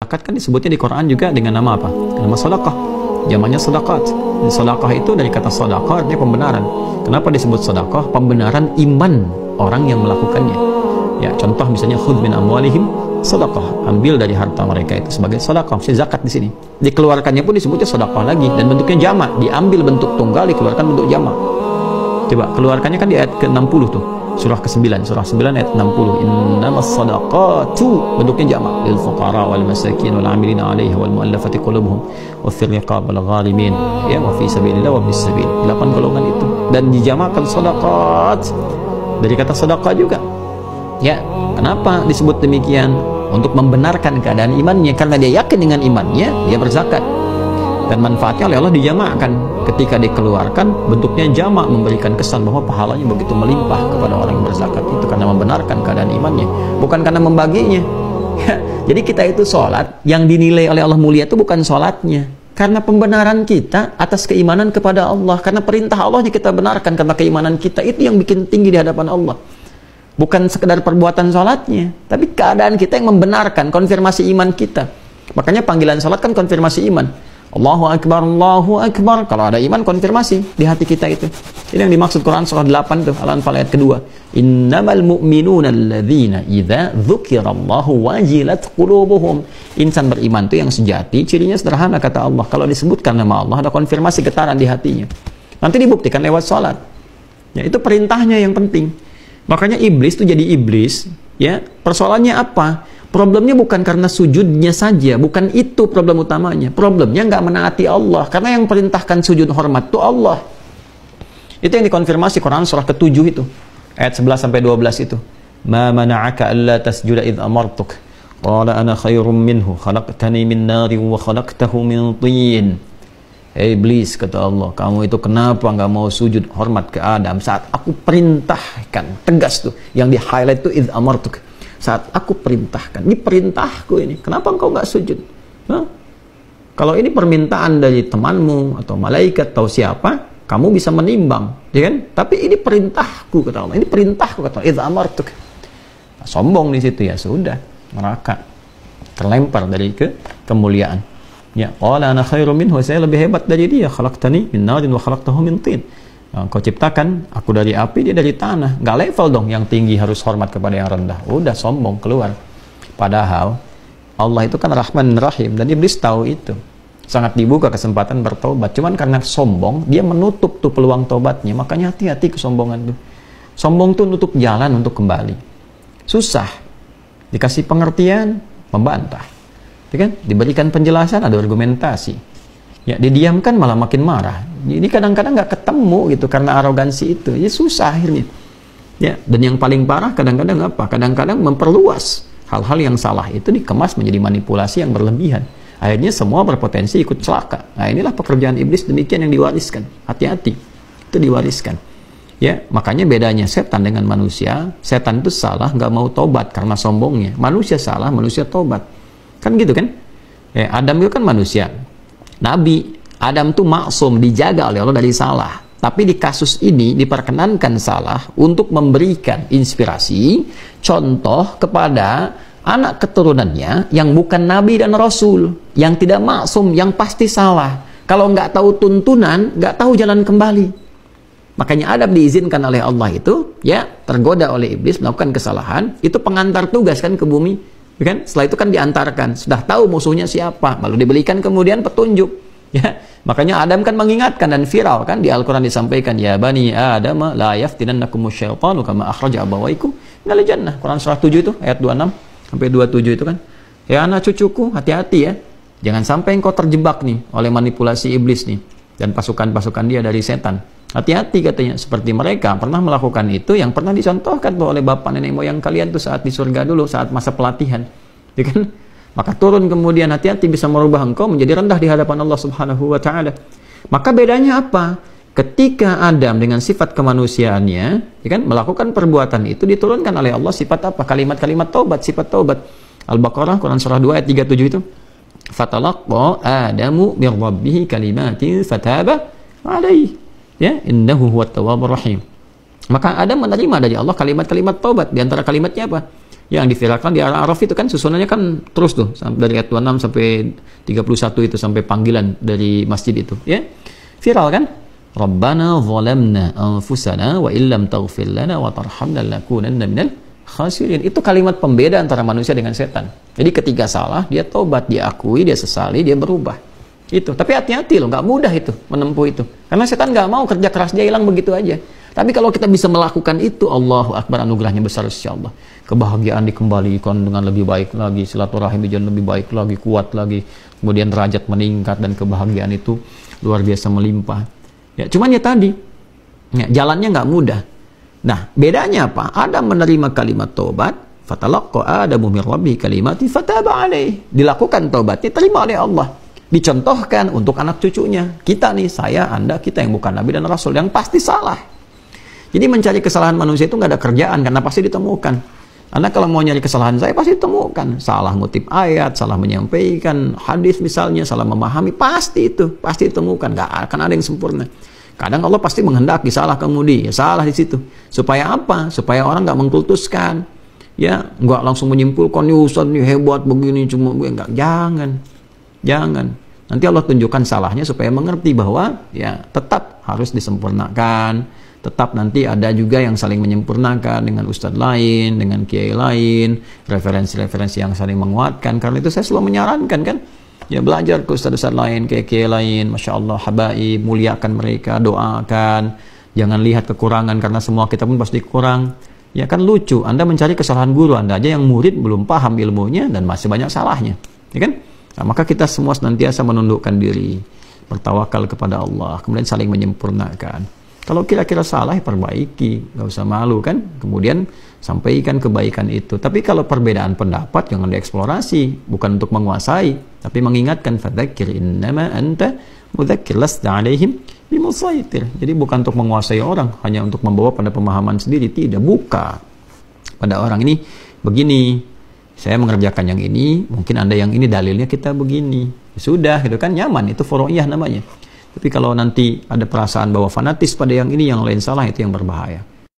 Zakat kan disebutnya di Quran juga dengan nama apa? Nama sedekah. Jamannya sedekah. Sedekah itu dari kata sedekah artinya pembenaran. Kenapa disebut sedekah? Pembenaran iman orang yang melakukannya. Ya, contoh misalnya khudz min amwalihim sedekah. Ambil dari harta mereka itu sebagai sedekah. Maksudnya zakat di sini. Dikeluarkannya pun disebutnya sedekah lagi dan bentuknya jamak. Diambil bentuk tunggal, dikeluarkan bentuk jamak. Coba keluarkannya kan di ayat ke-60 tuh. Surah ke-9, surah 9 ayat 60. Innamas sadaqatu, bentuknya jamak, lil fuqara wal masakin wal 'amilina 'alaiha wal mu'allafati qulubuhum wa fil riqab wal gharimin ya wa fi sabilillah wa bis sabil. 8 golongan itu dan dijamakkan sadaqat dari kata sedekah juga. Ya, kenapa disebut demikian? Untuk membenarkan keadaan imannya, karena dia yakin dengan imannya, dia berzakat. Dan manfaatnya oleh Allah dijamakkan. Ketika dikeluarkan, bentuknya jamak, memberikan kesan bahwa pahalanya begitu melimpah kepada orang yang berzakat itu karena membenarkan keadaan imannya, bukan karena membaginya. Jadi kita itu sholat, yang dinilai oleh Allah mulia itu bukan sholatnya, karena pembenaran kita atas keimanan kepada Allah, karena perintah Allahnya kita benarkan, karena keimanan kita itu yang bikin tinggi di hadapan Allah. Bukan sekedar perbuatan sholatnya, tapi keadaan kita yang membenarkan, konfirmasi iman kita. Makanya panggilan sholat kan konfirmasi iman. Allahu Akbar, Allahu Akbar. Kalau ada iman, konfirmasi di hati kita itu. Ini yang dimaksud Quran surah 8 tuh, Al-Anfal ayat kedua. Innamal mu'minuna alladzina idza dzukirallahu wajilat qulubuhum. Insan beriman itu yang sejati, cirinya sederhana kata Allah. Kalau disebutkan nama Allah, ada konfirmasi getaran di hatinya. Nanti dibuktikan lewat sholat. Ya, itu perintahnya yang penting. Makanya iblis itu jadi iblis, ya. Persoalannya apa? Problemnya bukan karena sujudnya saja, bukan itu problem utamanya. Problemnya nggak menaati Allah, karena yang perintahkan sujud hormat itu Allah. Itu yang dikonfirmasi Quran surah ke-7 itu, ayat 11 sampai 12 itu. Ma mana'aka alla tasjuda idh amartuk qala ana khairum minhu khalaqtani min narin wa khalaqtahu min tin. Hei iblis, kata Allah, kamu itu kenapa nggak mau sujud hormat ke Adam saat aku perintahkan? Tegas tuh, yang di highlight tuh idh amartuk, saat aku perintahkan. Ini perintahku ini, kenapa engkau nggak sujud? Hah? Kalau ini permintaan dari temanmu atau malaikat atau siapa, kamu bisa menimbang, ya kan? Tapi ini perintahku, kata Allah. Ini perintahku, kata Allah. Idh amartuk. Nah, sombong di situ, ya sudah, neraka, terlempar dari kemuliaan. Ya, qala ana khairum minhu, saya lebih hebat dari dia. Khalaqtani min narin wa khalaqtahu min tin. Kau ciptakan aku dari api, dia dari tanah. Nggak level dong, yang tinggi harus hormat kepada yang rendah. Udah sombong keluar. Padahal Allah itu kan Rahman Rahim, dan iblis tahu itu. Sangat dibuka kesempatan bertobat. Cuman karena sombong, dia menutup tuh peluang tobatnya. Makanya hati-hati kesombongan tuh. Sombong tuh nutup jalan untuk kembali. Susah. Dikasih pengertian, membantah. Ya kan? Diberikan penjelasan, ada argumentasi. Ya, didiamkan malah makin marah. Ini kadang-kadang nggak ketemu gitu karena arogansi itu. Ya susah akhirnya. Ya, dan yang paling parah kadang-kadang apa? Kadang-kadang memperluas hal-hal yang salah itu dikemas menjadi manipulasi yang berlebihan. Akhirnya semua berpotensi ikut celaka. Nah, inilah pekerjaan iblis demikian yang diwariskan. Hati-hati. Itu diwariskan. Ya, makanya bedanya setan dengan manusia. Setan itu salah, nggak mau tobat karena sombongnya. Manusia salah, manusia tobat. Kan gitu kan? Ya, Adam itu kan manusia. Nabi Adam tuh maksum, dijaga oleh Allah dari salah. Tapi di kasus ini diperkenankan salah untuk memberikan inspirasi, contoh kepada anak keturunannya yang bukan Nabi dan Rasul, yang tidak maksum, yang pasti salah. Kalau nggak tahu tuntunan, nggak tahu jalan kembali. Makanya Adam diizinkan oleh Allah itu, ya, tergoda oleh iblis melakukan kesalahan, itu pengantar tugas kan ke bumi. Kan? Setelah itu kan diantarkan, sudah tahu musuhnya siapa, lalu diberikan kemudian petunjuk. Ya, makanya Adam kan mengingatkan, dan viral kan di Al-Quran disampaikan, ya bani Adam la yaftinannakumus syaitanu kama akhraja abawaikum minal jannah. Quran surah 7 itu ayat 26 sampai 27 itu kan. Ya anak cucuku, hati-hati ya. Jangan sampai engkau terjebak nih oleh manipulasi iblis nih dan pasukan-pasukan dia dari setan. Hati-hati katanya, seperti mereka pernah melakukan itu yang pernah dicontohkan tuh oleh bapak nenek moyang kalian tuh saat di surga dulu, saat masa pelatihan. Ya kan? Maka turun kemudian, hati-hati bisa merubah engkau menjadi rendah di hadapan Allah Subhanahu wa taala. Maka bedanya apa? Ketika Adam dengan sifat kemanusiaannya, ya kan, melakukan perbuatan itu, diturunkan oleh Allah sifat apa? Kalimat-kalimat taubat, sifat taubat. Al-Baqarah Quran surah 2 ayat 37 itu. Fatalaqqa Adamu mir rabbih kalimatin fataba alaihi. Ya, innahu huwat tawwabur rahim. Maka Adam menerima dari Allah kalimat-kalimat taubat. Di antara kalimatnya apa? Yang diviralkan di Al-A'raf itu kan susunannya kan terus tuh dari ayat 26 sampai 31 itu sampai panggilan dari masjid itu, ya. Viral kan? Rabbana zalamna anfusana wa illam taghfir lana wa tarhamna lanakunanna minal khasirin. Itu kalimat pembeda antara manusia dengan setan. Jadi ketika salah, dia tobat, dia akui, dia sesali, dia berubah. Itu. Tapi hati-hati loh, nggak mudah itu menempuh itu. Karena setan nggak mau kerja keras dia hilang begitu aja. Tapi kalau kita bisa melakukan itu, Allahu Akbar, anugerahnya besar insyaallah. Kebahagiaan dikembalikan dengan lebih baik lagi, silaturahim jadi lebih baik lagi, kuat lagi, kemudian derajat meningkat dan kebahagiaan itu luar biasa melimpah. Ya, cuman ya tadi, ya, jalannya nggak mudah. Nah, bedanya apa? Adam menerima kalimat taubat, fatalaqqa Adamu min rabbih kalimati fataba alaih. Dilakukan taubatnya, terima oleh Allah. Dicontohkan untuk anak cucunya. Kita nih, saya, Anda, kita yang bukan Nabi dan Rasul, yang pasti salah. Jadi mencari kesalahan manusia itu nggak ada kerjaan, karena pasti ditemukan. Karena kalau mau nyari kesalahan saya, pasti ditemukan. Salah ngutip ayat, salah menyampaikan hadis misalnya, salah memahami, pasti itu. Pasti ditemukan, nggak akan ada yang sempurna. Kadang Allah pasti menghendaki salah kemudi, ya salah di situ. Supaya apa? Supaya orang nggak mengkultuskan. Ya, nggak langsung menyimpulkan, nih Ustaz nih hebat begini, cuma nggak. Jangan. Nanti Allah tunjukkan salahnya supaya mengerti bahwa ya tetap harus disempurnakan. Tetap nanti ada juga yang saling menyempurnakan dengan ustadz lain, dengan kiai lain, referensi-referensi yang saling menguatkan. Karena itu saya selalu menyarankan kan, ya belajar ke ustadz-ustadz lain, kiai-kiai lain, Masya Allah, habaib, muliakan mereka, doakan. Jangan lihat kekurangan, karena semua kita pun pasti kurang. Ya kan lucu, Anda mencari kesalahan guru, Anda aja yang murid belum paham ilmunya dan masih banyak salahnya. Ya kan? Nah, maka kita semua senantiasa menundukkan diri, bertawakal kepada Allah, kemudian saling menyempurnakan. Kalau kira-kira salah, perbaiki, nggak usah malu kan. Kemudian sampaikan kebaikan itu. Tapi kalau perbedaan pendapat jangan dieksplorasi, bukan untuk menguasai, tapi mengingatkan. Fadzakir innama anta mudzakir lasta alaihim bimusaitir. Jadi bukan untuk menguasai orang, hanya untuk membawa pada pemahaman sendiri. Tidak, buka pada orang ini begini. Saya mengerjakan yang ini, mungkin Anda yang ini dalilnya kita begini. Sudah, gitu kan, nyaman. Itu furu'iyah namanya. Tapi kalau nanti ada perasaan bahwa fanatis pada yang ini, yang lain salah, itu yang berbahaya.